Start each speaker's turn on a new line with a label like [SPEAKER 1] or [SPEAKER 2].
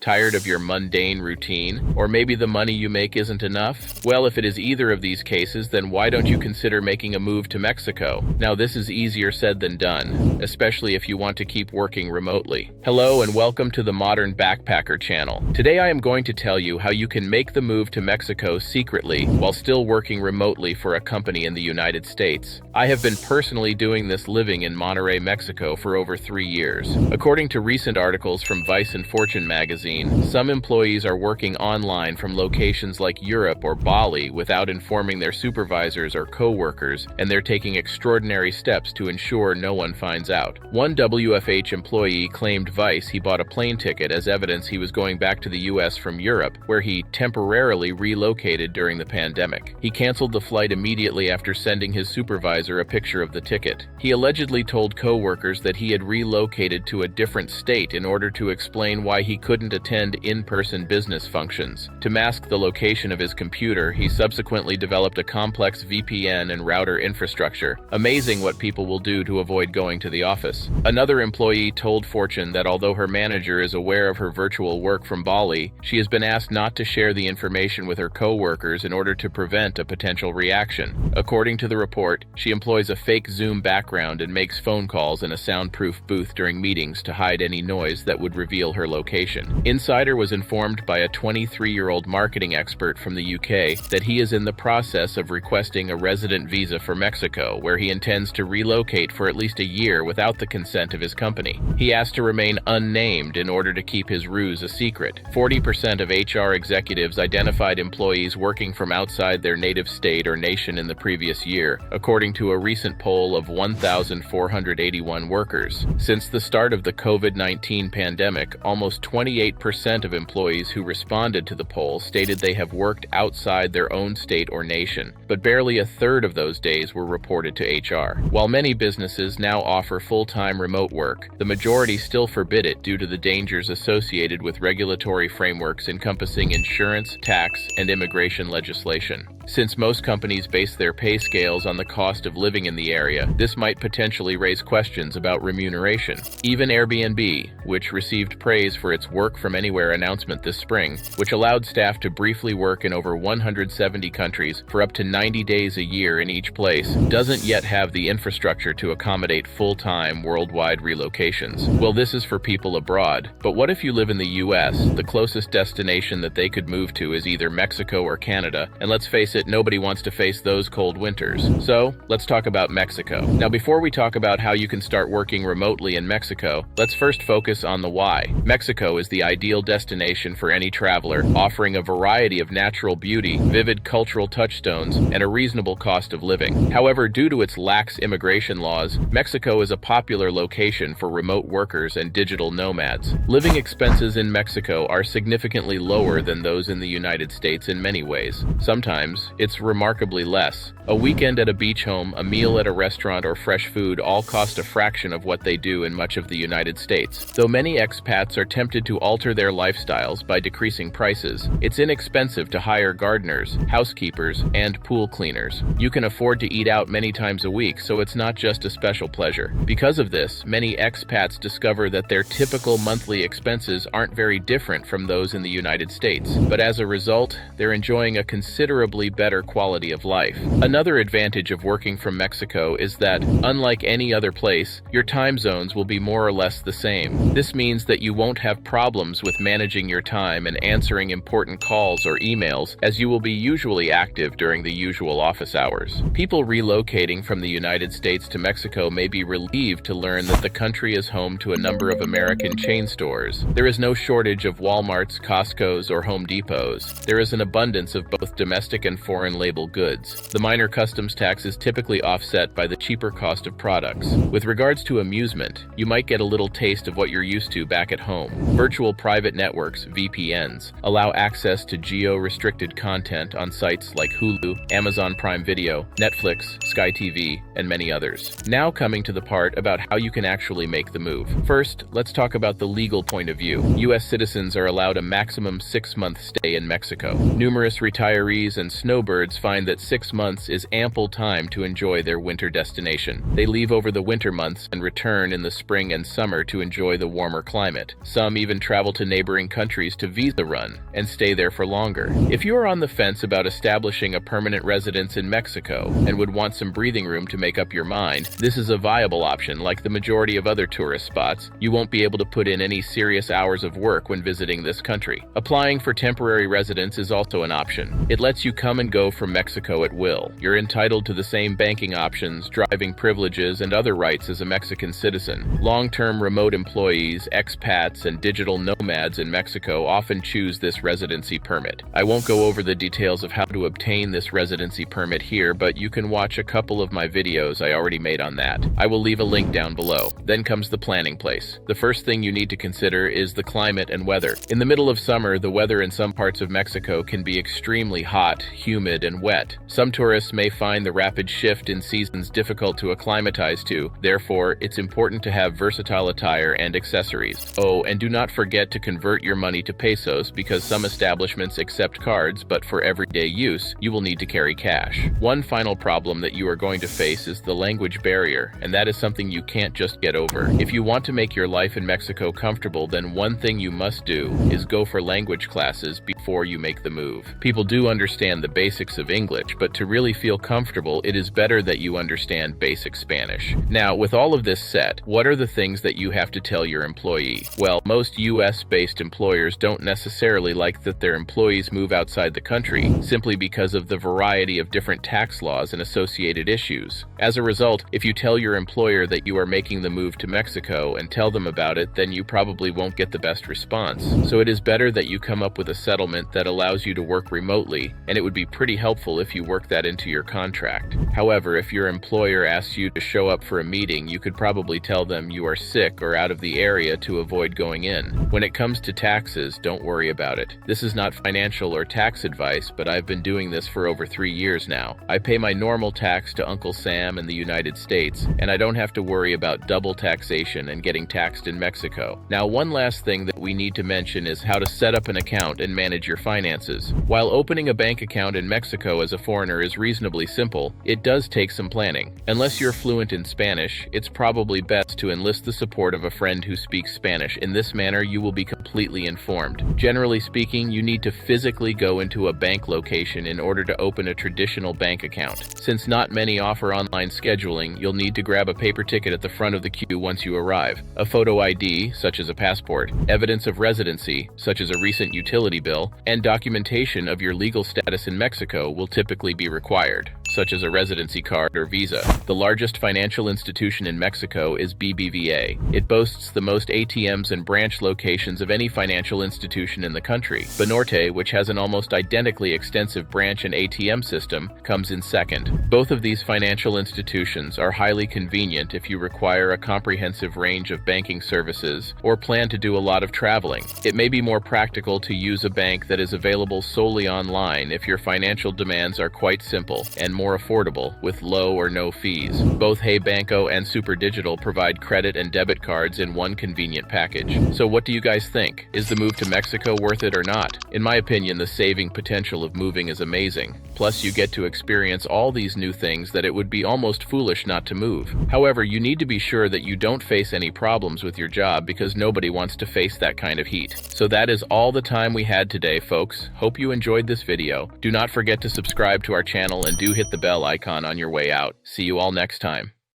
[SPEAKER 1] Tired of your mundane routine? Or maybe the money you make isn't enough? Well, if it is either of these cases, then why don't you consider making a move to Mexico? Now, this is easier said than done, especially if you want to keep working remotely. Hello and welcome to the Modern Backpacker channel. Today I am going to tell you how you can make the move to Mexico secretly while still working remotely for a company in the United States. I have been personally doing this living in Monterrey, Mexico for over 3 years. According to recent articles from Vice and Fortune magazine, some employees are working online from locations like Europe or Bali without informing their supervisors or co-workers, and they're taking extraordinary steps to ensure no one finds out. One WFH employee claimed Vice he bought a plane ticket as evidence he was going back to the US from Europe, where he temporarily relocated during the pandemic. He canceled the flight immediately after sending his supervisor a picture of the ticket. He allegedly told co-workers that he had relocated to a different state in order to explain why he couldn't attend in-person business functions. To mask the location of his computer, he subsequently developed a complex VPN and router infrastructure. Amazing what people will do to avoid going to the office. Another employee told Fortune that although her manager is aware of her virtual work from Bali, she has been asked not to share the information with her co-workers in order to prevent a potential reaction. According to the report, she employs a fake Zoom background and makes phone calls in a soundproof booth during meetings to hide any noise that would reveal her location. Insider was informed by a 23-year-old marketing expert from the UK that he is in the process of requesting a resident visa for Mexico, where he intends to relocate for at least a year without the consent of his company. He asked to remain unnamed in order to keep his ruse a secret. 40% of HR executives identified employees working from outside their native state or nation in the previous year, according to a recent poll of 1,481 workers. Since the start of the COVID-19 pandemic, almost 28% of employees who responded to the poll stated they have worked outside their own state or nation, but barely a third of those days were reported to HR. While many businesses now offer full-time remote work, the majority still forbid it due to the dangers associated with regulatory frameworks encompassing insurance, tax, and immigration legislation. Since most companies base their pay scales on the cost of living in the area, this might potentially raise questions about remuneration. Even Airbnb, which received praise for its work from anywhere announcement this spring, which allowed staff to briefly work in over 170 countries for up to 90 days a year in each place, doesn't yet have the infrastructure to accommodate full-time worldwide relocations. Well, this is for people abroad, but what if you live in the US? The closest destination that they could move to is either Mexico or Canada, and let's face it, nobody wants to face those cold winters. So, let's talk about Mexico. Now, before we talk about how you can start working remotely in Mexico, let's first focus on the why. Mexico is the ideal destination for any traveler, offering a variety of natural beauty, vivid cultural touchstones, and a reasonable cost of living. However, due to its lax immigration laws, Mexico is a popular location for remote workers and digital nomads. Living expenses in Mexico are significantly lower than those in the United States in many ways. Sometimes, it's remarkably less. A weekend at a beach home, a meal at a restaurant, or fresh food all cost a fraction of what they do in much of the United States. Though many expats are tempted to alter their lifestyles by decreasing prices, it's inexpensive to hire gardeners, housekeepers, and pool cleaners. You can afford to eat out many times a week, so it's not just a special pleasure. Because of this, many expats discover that their typical monthly expenses aren't very different from those in the United States, but as a result, they're enjoying a considerably better quality of life. Another advantage of working from Mexico is that, unlike any other place, your time zones will be more or less the same. This means that you won't have problems with managing your time and answering important calls or emails, as you will be usually active during the usual office hours. People relocating from the United States to Mexico may be relieved to learn that the country is home to a number of American chain stores. There is no shortage of Walmarts, Costco's, or Home Depots. There is an abundance of both domestic and foreign label goods. The minor customs tax is typically offset by the cheaper cost of products. With regards to amusement, you might get a little taste of what you're used to back at home. Virtual private networks, VPNs, allow access to geo-restricted content on sites like Hulu, Amazon Prime Video, Netflix, Sky TV, and many others. Now coming to the part about how you can actually make the move. First, let's talk about the legal point of view. U.S. citizens are allowed a maximum 6-month stay in Mexico. Numerous retirees and snowbirds find that 6 months is ample time to enjoy their winter destination. They leave over the winter months and return in the spring and summer to enjoy the warmer climate. Some even travel to neighboring countries to visa run and stay there for longer. If you are on the fence about establishing a permanent residence in Mexico and would want some breathing room to make up your mind, this is a viable option. Like the majority of other tourist spots, you won't be able to put in any serious hours of work when visiting this country. Applying for temporary residence is also an option. It lets you come and go from Mexico at will. You're entitled to the same banking options, driving privileges, and other rights as a Mexican citizen. Long-term remote employees, expats, and digital nomads in Mexico often choose this residency permit. I won't go over the details of how to obtain this residency permit here, but you can watch a couple of my videos I already made on that. I will leave a link down below. Then comes the planning place. The first thing you need to consider is the climate and weather. In the middle of summer, the weather in some parts of Mexico can be extremely hot, humid, and wet. Some tourists may find the rapid shift in seasons difficult to acclimatize to. Therefore, it's important to have versatile attire and accessories. Oh, and do not forget to convert your money to pesos, because some establishments accept cards, but for everyday use, you will need to carry cash. One final problem that you are going to face is the language barrier, and that is something you can't just get over. If you want to make your life in Mexico comfortable, then one thing you must do is go for language classes before you make the move. People do understand the basics of English, but to really feel comfortable, it is better that you understand basic Spanish. Now, with all of this said, what are the things that you have to tell your employee? Well, most US-based employers don't necessarily like that their employees move outside the country, simply because of the variety of different tax laws and associated issues. As a result, if you tell your employer that you are making the move to Mexico and tell them about it, then you probably won't get the best response. So it is better that you come up with a settlement that allows you to work remotely, and it would be pretty helpful if you work that into your contract. However, if your employer asks you to show up for a meeting, you could probably tell them you are sick or out of the area to avoid going in. When it comes to taxes, don't worry about it. This is not financial or tax advice, but I've been doing this for over 3 years now. I pay my normal tax to Uncle Sam in the United States, and I don't have to worry about double taxation and getting taxed in Mexico. Now, one last thing that we need to mention is how to set up an account and manage your finances. While opening a bank account in Mexico as a foreigner is reasonably simple, it does take some planning. Unless you're fluent in Spanish, it's probably best to enlist the support of a friend who speaks Spanish. In this manner, you will be completely informed. Generally speaking, you need to physically go into a bank location in order to open a traditional bank account. Since not many offer online scheduling, you'll need to grab a paper ticket at the front of the queue once you arrive. A photo ID, such as a passport, evidence of residency, such as a recent utility bill, and documentation of your legal status in Mexico will typically be required, such as a residency card or visa. The largest financial institution in Mexico is BBVA. It boasts the most ATMs and branch locations of any financial institution in the country. Banorte, which has an almost identically extensive branch and ATM system, comes in second. Both of these financial institutions are highly convenient if you require a comprehensive range of banking services or plan to do a lot of traveling. It may be more practical to use a bank that is available solely online if your financial demands are quite simple and more affordable, with low or no fees. Both Hey Banco and Super Digital provide credit and debit cards in one convenient package. So what do you guys think? Is the move to Mexico worth it or not? In my opinion, the saving potential of moving is amazing. Plus, you get to experience all these new things that it would be almost foolish not to move. However, you need to be sure that you don't face any problems with your job, because nobody wants to face that kind of heat. So that is all the time we had today, folks. Hope you enjoyed this video. Do not forget to subscribe to our channel and do hit the bell icon on your way out. See you all next time.